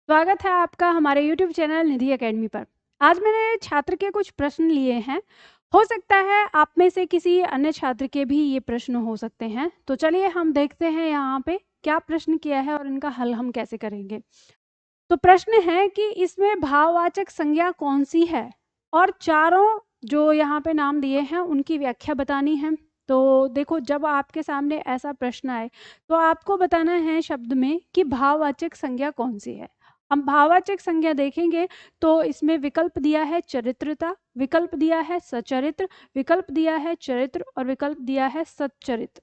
स्वागत है आपका हमारे YouTube चैनल निधि एकेडमी पर। आज मैंने छात्र के कुछ प्रश्न लिए हैं। हो सकता है आप में से किसी अन्य छात्र के भी ये प्रश्न हो सकते हैं। तो चलिए हम देखते हैं यहाँ पे क्या प्रश्न किया है और इनका हल हम कैसे करेंगे। तो प्रश्न है कि इसमें भाववाचक संज्ञा कौन सी है और चारों जो यहाँ पे नाम दिए हैं उनकी व्याख्या बतानी है। तो देखो, जब आपके सामने ऐसा प्रश्न आए तो आपको बताना है शब्द में कि भाववाचक संज्ञा कौन सी है। हम भाववाचक संज्ञा देखेंगे तो इसमें विकल्प दिया है चरित्रता, विकल्प दिया है सचरित्र, विकल्प दिया है चरित्र और विकल्प दिया है सच्चरित्र।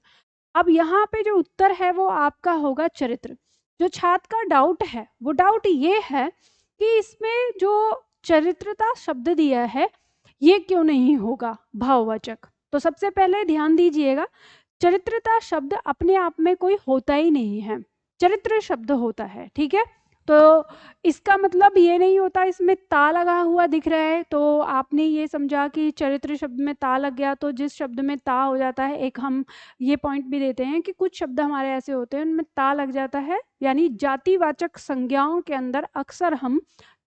अब यहाँ पे जो उत्तर है वो आपका होगा चरित्र। जो छात्र का डाउट है वो डाउट ये है कि इसमें जो चरित्रता शब्द दिया है ये क्यों नहीं होगा भाववाचक। तो सबसे पहले ध्यान दीजिएगा, चरित्रता शब्द अपने आप में कोई होता ही नहीं है, चरित्र शब्द होता है। ठीक है, तो इसका मतलब ये नहीं होता इसमें ता लगा हुआ दिख रहा है तो आपने ये समझा कि चरित्र शब्द में ता लग गया तो जिस शब्द में ता हो जाता है, एक हम ये पॉइंट भी देते हैं कि कुछ शब्द हमारे ऐसे होते हैं उनमें ता लग जाता है, यानी जातिवाचक संज्ञाओं के अंदर अक्सर हम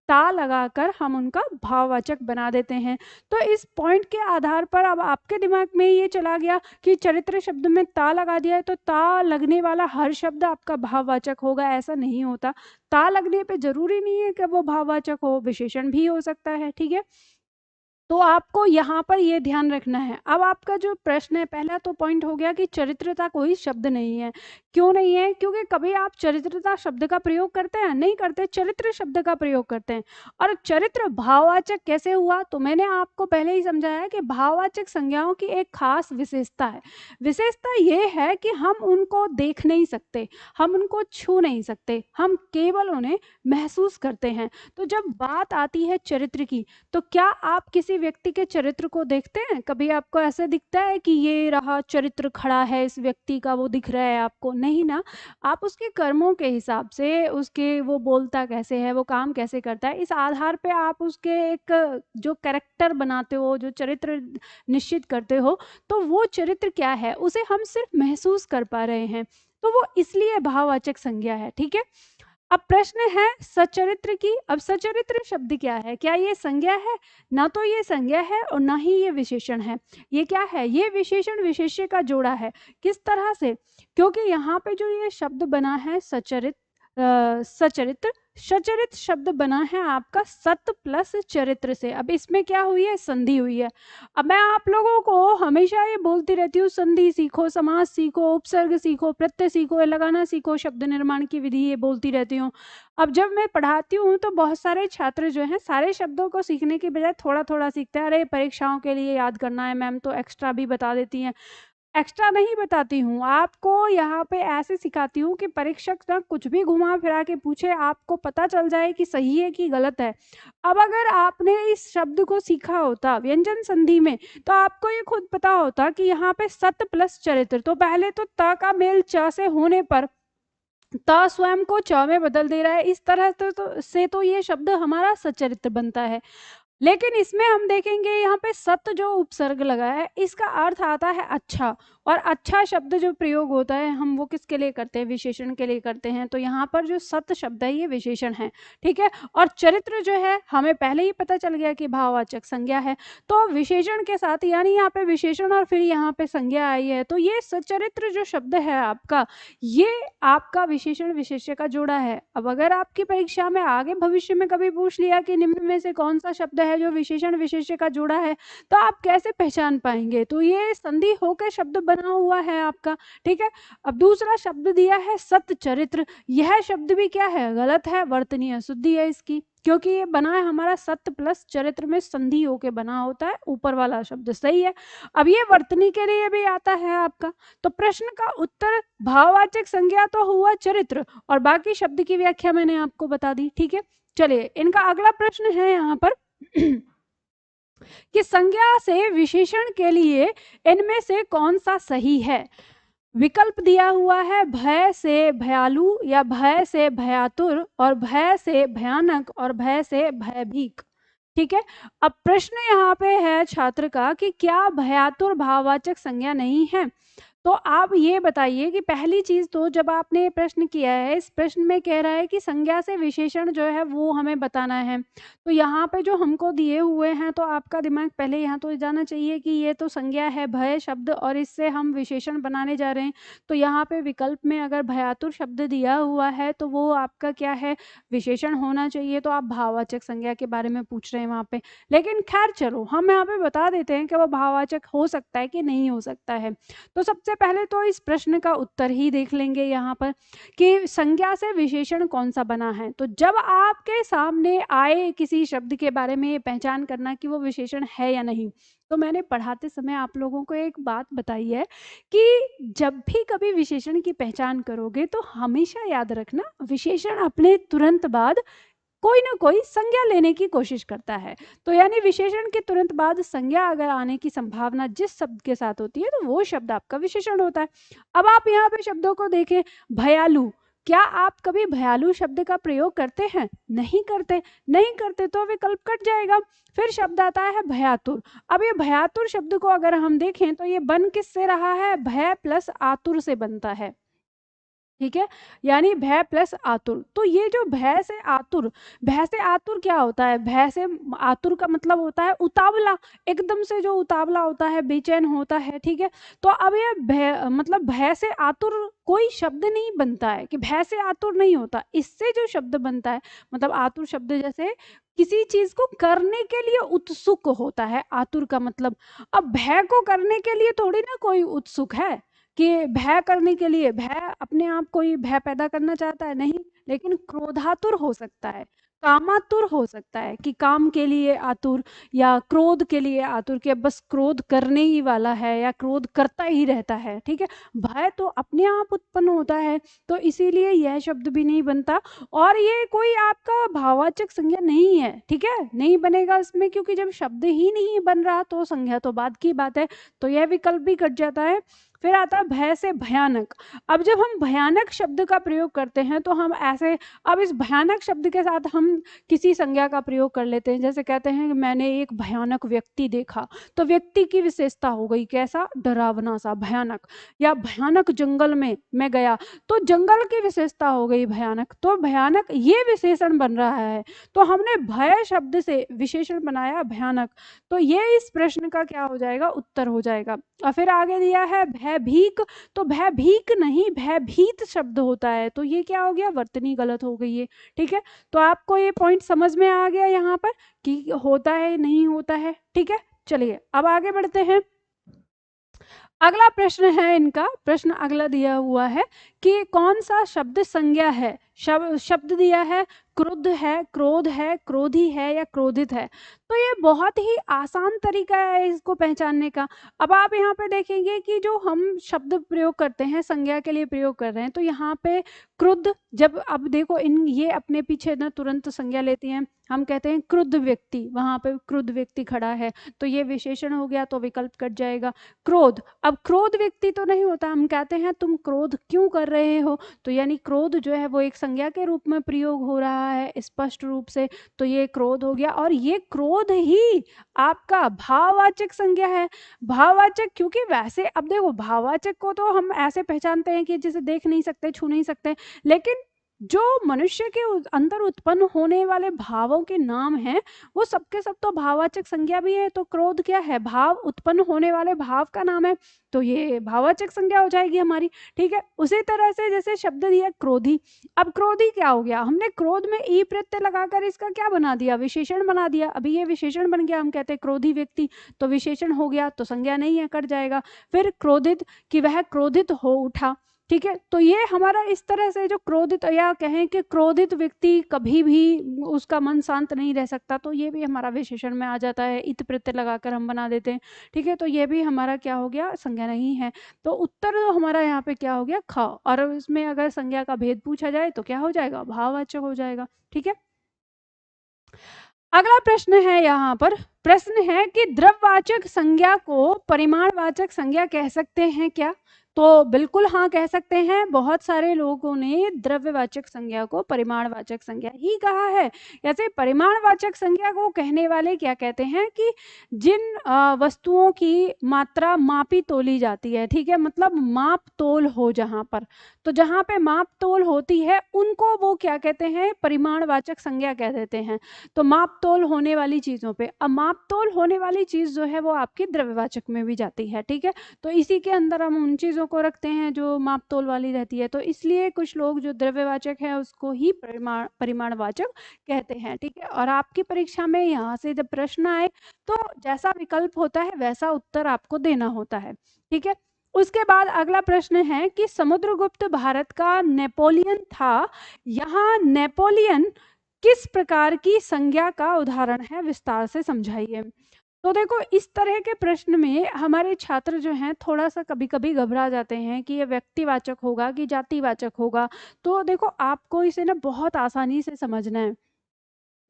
ता लगाकर हम उनका भाववाचक बना देते हैं। तो इस पॉइंट के आधार पर अब आपके दिमाग में ये चला गया कि चरित्र शब्द में ता लगा दिया है तो ता लगने वाला हर शब्द आपका भाववाचक होगा, ऐसा नहीं होता। ता लगने पे जरूरी नहीं है कि वो भाववाचक हो, विशेषण भी हो सकता है। ठीक है, तो आपको यहाँ पर ये ध्यान रखना है। अब आपका जो प्रश्न है, पहला तो पॉइंट हो गया कि चरित्रता कोई शब्द नहीं है। क्यों नहीं है? क्योंकि कभी आप चरित्रता शब्द का प्रयोग करते हैं? नहीं करते, चरित्र शब्द का प्रयोग करते हैं। और चरित्र भाववाचक कैसे हुआ? तो मैंने आपको पहले ही समझाया है कि भाववाचक संज्ञाओं की एक खास विशेषता है। विशेषता ये है कि हम उनको देख नहीं सकते, हम उनको छू नहीं सकते, हम केवल उन्हें महसूस करते हैं। तो जब बात आती है चरित्र की, तो क्या आप किसी व्यक्ति के चरित्र को देखते हैं? कभी आपको ऐसे दिखता है कि ये रहा चरित्र खड़ा है इस व्यक्ति का, वो दिख रहा है आपको? नहीं ना। आप उसके कर्मों के हिसाब से, उसके वो बोलता कैसे है, वो काम कैसे करता है, इस आधार पे आप उसके एक जो कैरेक्टर बनाते हो, जो चरित्र निश्चित करते हो, तो वो चरित्र क्या है उसे हम सिर्फ महसूस कर पा रहे हैं। तो वो इसलिए भाववाचक संज्ञा है। ठीक है, अब प्रश्न है सचरित्र की। अब सचरित्र शब्द क्या है? क्या ये संज्ञा है? ना तो ये संज्ञा है और ना ही ये विशेषण है। ये क्या है? ये विशेषण विशेष्य का जोड़ा है। किस तरह से? क्योंकि यहाँ पे जो ये शब्द बना है सचरित्र, सचरित शब्द बना है आपका सत प्लस चरित्र से। अब इसमें क्या हुई है? संधि हुई है। अब मैं आप लोगों को हमेशा ये बोलती रहती हूँ, संधि सीखो, समास सीखो, उपसर्ग सीखो, प्रत्यय सीखो, लगाना सीखो, शब्द निर्माण की विधि ये बोलती रहती हूँ। अब जब मैं पढ़ाती हूँ तो बहुत सारे छात्र जो हैं सारे शब्दों को सीखने की बजाय थोड़ा थोड़ा सीखते हैं। अरे परीक्षाओं के लिए याद करना है मैम, तो एक्स्ट्रा भी बता देती हैं। एक्स्ट्रा नहीं बताती हूँ, आपको यहाँ पे ऐसे सिखाती हूँ कि परीक्षक ना कुछ भी घुमा फिरा के पूछे, आपको पता चल जाए कि सही है कि गलत है। अब अगर आपने इस शब्द को सीखा होता व्यंजन संधि में, तो आपको ये खुद पता होता कि यहाँ पे सत प्लस चरित्र, तो पहले तो त का मेल च से होने पर त स्वयं को च में बदल दे रहा है। इस तरह से तो ये शब्द हमारा सचरित्र बनता है। लेकिन इसमें हम देखेंगे यहाँ पे सत जो उपसर्ग लगा है इसका अर्थ आता है अच्छा, और अच्छा शब्द जो प्रयोग होता है हम वो किसके लिए करते हैं? विशेषण के लिए करते हैं। तो यहाँ पर जो सत शब्द है ये विशेषण है। ठीक है, और चरित्र जो है हमें पहले ही पता चल गया कि भाववाचक संज्ञा है, तो विशेषण के साथ, यानी यहाँ पे विशेषण और फिर यहाँ पे संज्ञा आई है, तो ये सचरित्र जो शब्द है आपका, ये आपका विशेषण विशेष्य का जोड़ा है। अब अगर आपकी परीक्षा में आगे भविष्य में कभी पूछ लिया कि निम्न में से कौन सा शब्द है जो विशेषण विशेष्य का जोड़ा है, तो आप कैसे पहचान पाएंगे? तो ये संधि होकर शब्द बना हुआ है आपका। ठीक है, अब दूसरा शब्द दिया है सतचरित्र। यह शब्द भी क्या है? गलत है, वर्तनीय शुद्धि है इसकी, क्योंकि ये बना है हमारा सत्य प्लस चरित्र में संधि होके बना होता है, ऊपर वाला शब्द सही है। अब ये वर्तनी के लिए भी आता है आपका। तो प्रश्न का उत्तर भाववाचक संज्ञा तो हुआ चरित्र, और बाकी शब्द की व्याख्या मैंने आपको बता दी। ठीक है, चलिए इनका अगला प्रश्न है यहाँ पर कि संज्ञा से विशेषण के लिए इनमें से कौन सा सही है? विकल्प दिया हुआ है भय से भयालु, या भय से भयातुर, और भय से भयानक, और भय से भयभीक। ठीक है, अब प्रश्न यहाँ पे है छात्र का कि क्या भयातुर भाववाचक संज्ञा नहीं है? तो आप ये बताइए कि पहली चीज़ तो जब आपने ये प्रश्न किया है, इस प्रश्न में कह रहा है कि संज्ञा से विशेषण जो है वो हमें बताना है। तो यहाँ पे जो हमको दिए हुए हैं, तो आपका दिमाग पहले यहाँ तो जाना चाहिए कि ये तो संज्ञा है भय शब्द और इससे हम विशेषण बनाने जा रहे हैं। तो यहाँ पे विकल्प में अगर भयातुर शब्द दिया हुआ है तो वो आपका क्या है, विशेषण होना चाहिए। तो आप भाववाचक संज्ञा के बारे में पूछ रहे हैं वहाँ पे, लेकिन खैर चलो हम यहाँ पे बता देते हैं कि वो भाववाचक हो सकता है कि नहीं हो सकता है। तो सबसे पहले तो इस प्रश्न का उत्तर ही देख लेंगे यहाँ पर कि संज्ञा से विशेषण कौन सा बना है। तो जब आपके सामने आए किसी शब्द के बारे में पहचान करना कि वो विशेषण है या नहीं। तो मैंने पढ़ाते समय आप लोगों को एक बात बताई है कि जब भी कभी विशेषण की पहचान करोगे तो हमेशा याद रखना, विशेषण अपने तुरंत बाद कोई ना कोई संज्ञा लेने की कोशिश करता है। तो यानी विशेषण के तुरंत बाद संज्ञा अगर आने की संभावना जिस शब्द के साथ होती है तो वो शब्द आपका विशेषण होता है। अब आप यहाँ पे शब्दों को देखें, भयालु, क्या आप कभी भयालु शब्द का प्रयोग करते हैं? नहीं करते। नहीं करते तो विकल्प कट जाएगा। फिर शब्द आता है भयातुर। अब ये भयातुर शब्द को अगर हम देखें तो ये बन किससे रहा है, भय प्लस आतुर से बनता है। ठीक है, यानी भय प्लस आतुर। तो ये जो भय से आतुर, भय से आतुर क्या होता है, भय से आतुर का मतलब होता है उतावला, एकदम से जो उतावला होता है, बेचैन होता है। ठीक है, तो अब ये भय मतलब भय से आतुर कोई शब्द नहीं बनता है कि भय से आतुर नहीं होता। इससे जो शब्द बनता है, मतलब आतुर शब्द जैसे किसी चीज को करने के लिए उत्सुक होता है, आतुर का मतलब। अब भय को करने के लिए थोड़ी ना कोई उत्सुक है कि भय करने के लिए, भय अपने आप कोई भय पैदा करना चाहता है, नहीं। लेकिन क्रोधातुर हो सकता है, कामातुर हो सकता है कि काम के लिए आतुर, या क्रोध के लिए आतुर कि बस क्रोध करने ही वाला है या क्रोध करता ही रहता है। ठीक है, भय तो अपने आप उत्पन्न होता है, तो इसीलिए यह शब्द भी नहीं बनता और ये कोई आपका भाववाचक संज्ञा नहीं है। ठीक है, नहीं बनेगा इसमें, क्योंकि जब शब्द ही नहीं बन रहा तो संज्ञा तो बाद की बात है। तो यह विकल्प भी कट जाता है। फिर आता है भय से भयानक। अब जब हम भयानक शब्द का प्रयोग करते हैं तो हम ऐसे, अब इस भयानक शब्द के साथ हम किसी संज्ञा का प्रयोग कर लेते हैं। जैसे कहते हैं कि मैंने एक भयानक व्यक्ति देखा, तो व्यक्ति की विशेषता हो गई कैसा, डरावना सा, भयानक। या भयानक जंगल में मैं गया, तो जंगल की विशेषता हो गई भयानक, तो भयानक ये विशेषण बन रहा है। तो हमने भय शब्द से विशेषण बनाया भयानक। तो ये इस प्रश्न का क्या हो जाएगा, उत्तर हो जाएगा। और फिर आगे दिया है भयभीक, तो भयभीक नहीं भयभीत शब्द होता है, तो ये क्या हो गया, वर्तनी गलत हो गई है। ठीक है, तो आपको ये पॉइंट समझ में आ गया यहाँ पर कि होता है नहीं होता है। ठीक है, चलिए अब आगे बढ़ते हैं। अगला प्रश्न है इनका, प्रश्न अगला दिया हुआ है कि कौन सा शब्द संज्ञा है। शब्द दिया है क्रुद्ध है, क्रोध है, क्रोधी है या क्रोधित है। तो ये बहुत ही आसान तरीका है इसको पहचानने का। अब आप यहाँ पे देखेंगे कि जो हम शब्द प्रयोग करते हैं, संज्ञा के लिए प्रयोग कर रहे हैं, तो यहाँ पे क्रुद्ध, जब अब देखो इन ये अपने पीछे ना तुरंत संज्ञा लेती हैं। हम कहते हैं क्रुद्ध व्यक्ति, वहां पे क्रुद्ध व्यक्ति खड़ा है, तो ये विशेषण हो गया, तो विकल्प कट जाएगा। क्रोध, अब क्रोध व्यक्ति तो नहीं होता, हम कहते हैं तुम क्रोध क्यों कर रहे हो, तो यानी क्रोध जो है वो एक संज्ञा के रूप में प्रयोग हो रहा है स्पष्ट रूप से, तो ये क्रोध हो गया। और ये क्रोध ही आपका भाववाचक संज्ञा है। भाववाचक, क्योंकि वैसे अब देखो भाववाचक को तो हम ऐसे पहचानते हैं कि जिसे देख नहीं सकते, छू नहीं सकते, लेकिन जो मनुष्य के अंदर उत्पन्न होने वाले भावों के नाम हैं वो सबके सब तो भाववाचक संज्ञा भी है। तो क्रोध क्या है, भाव, उत्पन्न होने वाले भाव का नाम है, तो ये भाववाचक संज्ञा हो जाएगी हमारी। ठीक है, उसी तरह से जैसे शब्द दिया क्रोधी, अब क्रोधी क्या हो गया, हमने क्रोध में ई प्रत्यय लगाकर इसका क्या बना दिया, विशेषण बना दिया। अभी ये विशेषण बन गया, हम कहते हैं क्रोधी व्यक्ति, तो विशेषण हो गया, तो संज्ञा नहीं है, कट जाएगा। फिर क्रोधित, कि वह क्रोधित हो उठा। ठीक है, तो ये हमारा इस तरह से जो क्रोधित, या कहें कि क्रोधित व्यक्ति कभी भी उसका मन शांत नहीं रह सकता, तो ये भी हमारा विशेषण में आ जाता है, इत प्रत्यय लगाकर हम बना देते हैं। ठीक है, तो ये भी हमारा क्या हो गया, संज्ञा नहीं है। तो उत्तर तो हमारा यहाँ पे क्या हो गया, ख। और इसमें अगर संज्ञा का भेद पूछा जाए तो क्या हो जाएगा, भाववाचक हो जाएगा। ठीक है, अगला प्रश्न है यहाँ पर, प्रश्न है कि द्रव्यवाचक संज्ञा को परिमाणवाचक संज्ञा कह सकते हैं क्या। तो बिल्कुल हाँ कह सकते हैं। बहुत सारे लोगों ने द्रव्यवाचक संज्ञा को परिमाणवाचक संज्ञा ही कहा है। ऐसे परिमाणवाचक संज्ञा को कहने वाले क्या कहते हैं कि जिन वस्तुओं की मात्रा मापी तोली जाती है, ठीक है, मतलब माप तोल हो जहाँ पर, तो जहाँ पे माप तोल होती है उनको वो क्या कहते हैं, परिमाणवाचक संज्ञा कह देते हैं। तो माप तोल होने वाली चीज़ों पे, अब माप तोल होने वाली चीज़ जो है वो आपकी द्रव्यवाचक में भी जाती है, ठीक है। तो इसी के अंदर हम उन चीज़ों को रखते हैं जो माप तोल वाली रहती है। तो इसलिए कुछ लोग जो द्रव्यवाचक है उसको ही परिमाणवाचक कहते हैं, ठीक है। और आपकी परीक्षा में यहाँ से जब प्रश्न आए तो जैसा विकल्प होता है वैसा उत्तर आपको देना होता है, ठीक है। उसके बाद अगला प्रश्न है कि समुद्रगुप्त भारत का नेपोलियन था। यहाँ नेपोलियन किस प्रकार की संज्ञा का उदाहरण है, विस्तार से समझाइए। तो देखो, इस तरह के प्रश्न में हमारे छात्र जो हैं थोड़ा सा कभी कभी घबरा जाते हैं कि ये व्यक्तिवाचक होगा कि जातिवाचक होगा। तो देखो, आपको इसे ना बहुत आसानी से समझना है।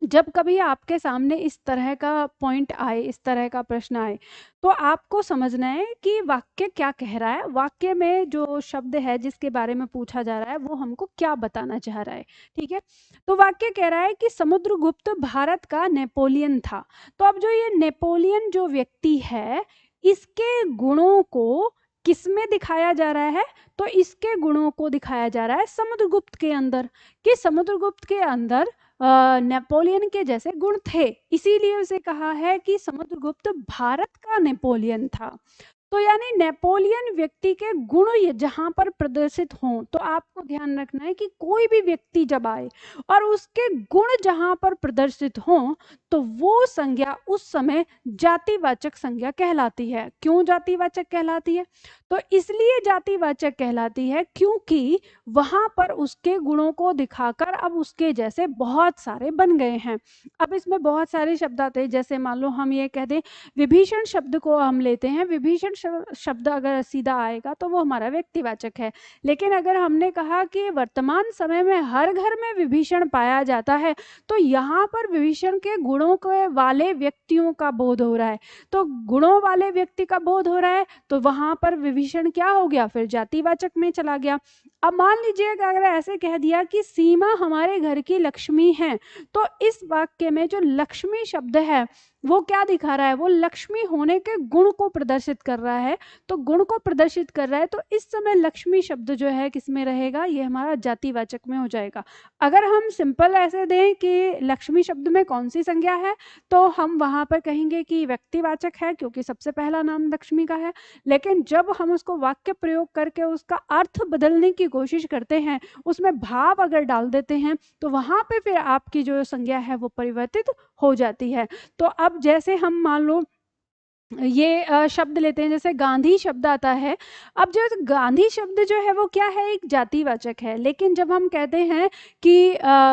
जब कभी आपके सामने इस तरह का पॉइंट आए, इस तरह का प्रश्न आए, तो आपको समझना है कि वाक्य क्या कह रहा है, वाक्य में जो शब्द है जिसके बारे में पूछा जा रहा है वो हमको क्या बताना चाह रहा है, ठीक है। तो वाक्य कह रहा है कि समुद्रगुप्त भारत का नेपोलियन था। तो अब जो ये नेपोलियन जो व्यक्ति है, इसके गुणों को किसमें दिखाया जा रहा है, तो इसके गुणों को दिखाया जा रहा है समुद्रगुप्त के अंदर, कि समुद्रगुप्त के अंदर नेपोलियन के जैसे गुण थे, इसीलिए उसे कहा है कि समुद्रगुप्त भारत का नेपोलियन था। तो यानी नेपोलियन व्यक्ति के गुण ये जहां पर प्रदर्शित हों, तो आपको ध्यान रखना है कि कोई भी व्यक्ति जब आए और उसके गुण जहां पर प्रदर्शित हों, तो वो संज्ञा उस समय जातिवाचक संज्ञा कहलाती है। क्यों जातिवाचक कहलाती है? तो इसलिए जातिवाचक कहलाती है क्योंकि वहां पर उसके गुणों को दिखाकर अब उसके जैसे बहुत सारे बन गए हैं। अब इसमें बहुत सारे शब्द आते हैं, जैसे मान लो हम ये कह दें, विभीषण शब्द को हम लेते हैं, विभीषण शब्द अगर सीधा आएगा तो वो हमारा व्यक्तिवाचक है। लेकिन अगर हमने कहा कि वर्तमान समय में हर घर में विभीषण पाया जाता है, तो यहाँ पर विभीषण के गुणों के वाले व्यक्तियों का बोध हो रहा है। तो गुणों वाले व्यक्ति का बोध हो रहा है, तो वहां पर विभीषण क्या हो गया, फिर जातिवाचक में चला गया। अब मान लीजिए अगर ऐसे कह दिया कि सीमा हमारे घर की लक्ष्मी है, तो इस वाक्य में जो लक्ष्मी शब्द है वो क्या दिखा रहा है, वो लक्ष्मी होने के गुण को प्रदर्शित कर रहा है। तो गुण को प्रदर्शित कर रहा है, तो इस समय लक्ष्मी शब्द जो है किस में रहेगा, ये हमारा जातिवाचक में हो जाएगा। अगर हम सिंपल ऐसे दें कि लक्ष्मी शब्द में कौन सी संज्ञा है, तो हम वहां पर कहेंगे कि व्यक्तिवाचक है, क्योंकि सबसे पहला नाम लक्ष्मी का है। लेकिन जब हम उसको वाक्य प्रयोग करके उसका अर्थ बदलने की कोशिश करते हैं, उसमें भाव अगर डाल देते हैं, तो वहां पे फिर आपकी जो संज्ञा है वो परिवर्तित हो जाती है। तो अब जैसे हम मान लो ये शब्द लेते हैं, जैसे गांधी शब्द आता है। अब जो गांधी शब्द जो है वो क्या है, एक जातिवाचक है। लेकिन जब हम कहते हैं कि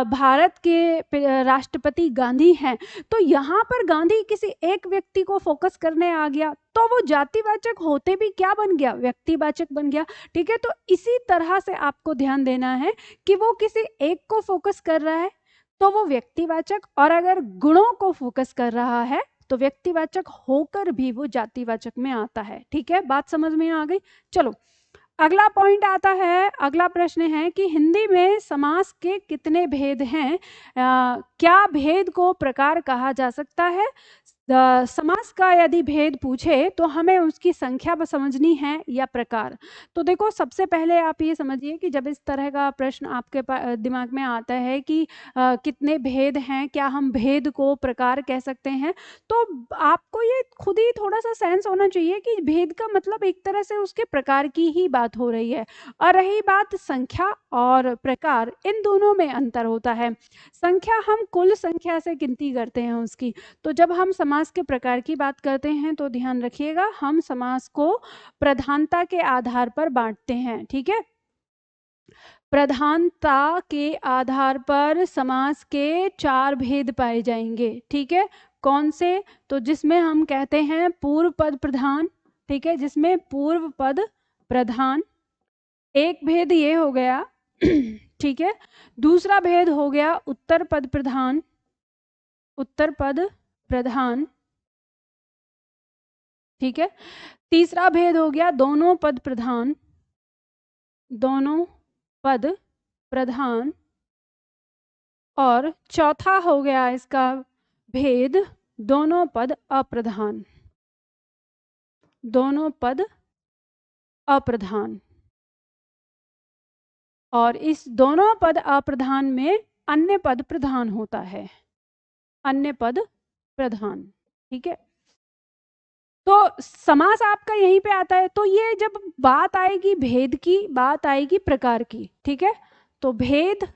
भारत के राष्ट्रपति गांधी हैं, तो यहाँ पर गांधी किसी एक व्यक्ति को फोकस करने आ गया, तो वो जातिवाचक होते भी क्या बन गया, व्यक्तिवाचक बन गया, ठीक है। तो इसी तरह से आपको ध्यान देना है कि वो किसी एक को फोकस कर रहा है तो वो व्यक्तिवाचक, और अगर गुणों को फोकस कर रहा है तो व्यक्तिवाचक होकर भी वो जातिवाचक में आता है, ठीक है। बात समझ में आ गई? चलो, अगला पॉइंट आता है, अगला प्रश्न है कि हिंदी में समास के कितने भेद हैं, क्या भेद को प्रकार कहा जा सकता है। समास का यदि भेद पूछे तो हमें उसकी संख्या समझनी है या प्रकार। तो देखो, सबसे पहले आप ये समझिए कि जब इस तरह का प्रश्न आपके दिमाग में आता है कि कितने भेद हैं, क्या हम भेद को प्रकार कह सकते हैं, तो आपको ये खुद ही थोड़ा सा सेंस होना चाहिए कि भेद का मतलब एक तरह से उसके प्रकार की ही बात हो रही है। और रही बात संख्या और प्रकार, इन दोनों में अंतर होता है। संख्या हम कुल संख्या से गिनती करते हैं उसकी, तो जब हम समास के प्रकार की बात करते हैं तो ध्यान रखिएगा, हम समास को प्रधानता के आधार पर बांटते हैं, ठीक है। प्रधानता के आधार पर समास के 4 भेद पाए जाएंगे, ठीक है। कौन से? तो जिसमें हम कहते हैं पूर्व पद प्रधान, ठीक है, जिसमें पूर्व पद प्रधान, एक भेद ये हो गया ठीक है। दूसरा भेद हो गया उत्तर पद प्रधान, उत्तर पद प्रधान, ठीक है। तीसरा भेद हो गया दोनों पद प्रधान, दोनों पद प्रधान, और चौथा हो गया इसका भेद, दोनों पद अप्रधान। दोनों पद अप्रधान, और इस दोनों पद अप्रधान में अन्य पद प्रधान होता है। अन्य पद प्रधान, ठीक है। तो समास आपका यहीं पे आता है। तो ये जब बात आएगी भेद की, बात आएगी प्रकार की, ठीक है। तो भेद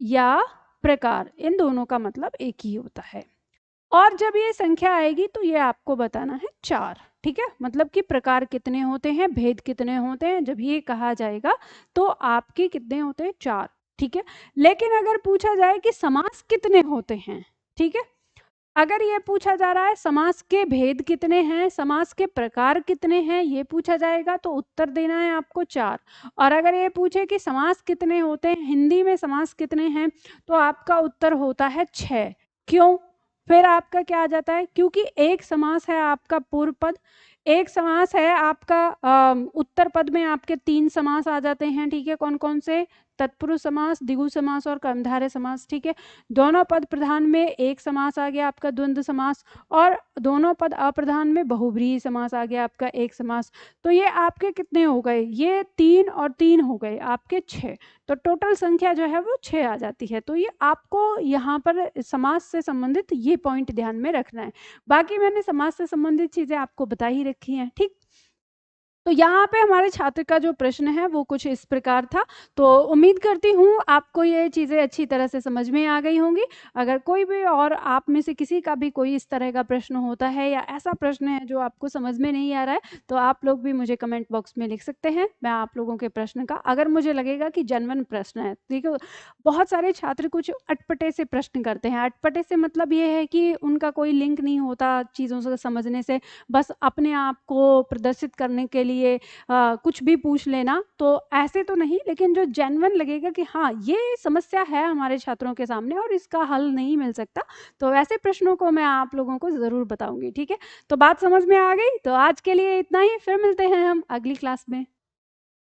या प्रकार, इन दोनों का मतलब एक ही होता है। और जब ये संख्या आएगी तो ये आपको बताना है 4, ठीक है। मतलब कि प्रकार कितने होते हैं, भेद कितने होते हैं, जब ये कहा जाएगा तो आपके कितने होते हैं, 4, ठीक है। लेकिन अगर पूछा जाए कि समास कितने होते हैं, ठीक है, अगर ये पूछा जा रहा है समास के भेद कितने हैं, समास के प्रकार कितने हैं, ये पूछा जाएगा तो उत्तर देना है आपको 4। और अगर ये पूछे कि समास कितने होते हैं, हिंदी में समास कितने हैं, तो आपका उत्तर होता है 6। क्यों? फिर आपका क्या आ जाता है, क्योंकि एक समास है आपका पूर्व पद, एक समास है आपका उत्तर पद में आपके 3 समास आ जाते हैं, ठीक है। कौन कौन से? तत्पुरुष समास, द्विगु समास और कर्मधारय समास, ठीक है। दोनों पद प्रधान में एक समास आ गया आपका द्वंद्व समास, और दोनों पद अप्रधान में बहुव्रीहि समास आ गया आपका एक समास। तो ये आपके कितने हो गए, ये 3 और 3 हो गए आपके 6। तो टोटल संख्या जो है वो 6 आ जाती है। तो ये आपको यहाँ पर समास से संबंधित ये पॉइंट ध्यान में रखना है। बाकी मैंने समास से संबंधित चीजें आपको बता ही रखी हैं, ठीक। तो यहाँ पे हमारे छात्र का जो प्रश्न है वो कुछ इस प्रकार था। तो उम्मीद करती हूँ आपको ये चीज़ें अच्छी तरह से समझ में आ गई होंगी। अगर कोई भी और आप में से किसी का भी कोई इस तरह का प्रश्न होता है या ऐसा प्रश्न है जो आपको समझ में नहीं आ रहा है, तो आप लोग भी मुझे कमेंट बॉक्स में लिख सकते हैं। मैं आप लोगों के प्रश्न का, अगर मुझे लगेगा कि जेन्युइन प्रश्न है, देखो बहुत सारे छात्र कुछ अटपटे से प्रश्न करते हैं। अटपटे से मतलब ये है कि उनका कोई लिंक नहीं होता चीज़ों से समझने से, बस अपने आप को प्रदर्शित करने के लिए कुछ भी पूछ लेना। तो ऐसे तो नहीं, लेकिन जो जेन्युइन लगेगा कि हाँ ये समस्या है हमारे छात्रों के सामने और इसका हल नहीं मिल सकता, तो ऐसे प्रश्नों को मैं आप लोगों को ज़रूर बताऊंगी, ठीक है। तो बात समझ में आ गई। तो आज के लिए इतना ही, फिर मिलते हैं हम अगली क्लास में।